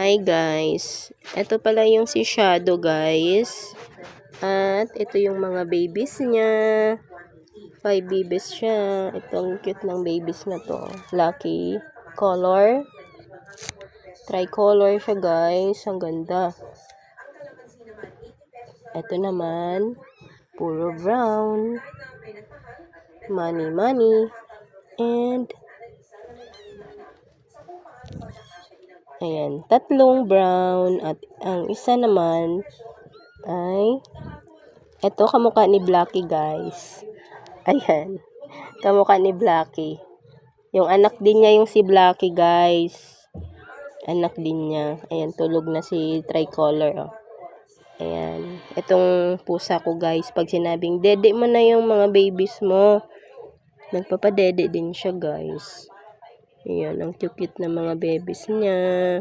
Hi guys, ito pala yung si Shadow guys. At ito yung mga babies niya. 5 babies siya. Itong cute ng babies na to. Lucky color. Tricolor siya guys. Ang ganda. Ito naman, puro brown. Money money. And ayan, tatlong brown at ang isa naman ay ito kamukha ni Blackie guys. Ayan, kamukha ni Blackie. Yung anak din niya yung si Blackie guys. Anak din niya. Ayan, tulog na si Tricolor. Oh. Ayan, itong pusa ko guys, pag sinabing dede mo na yung mga babies mo, nagpapadede din siya guys. Ayan, ang cute na mga babies niya.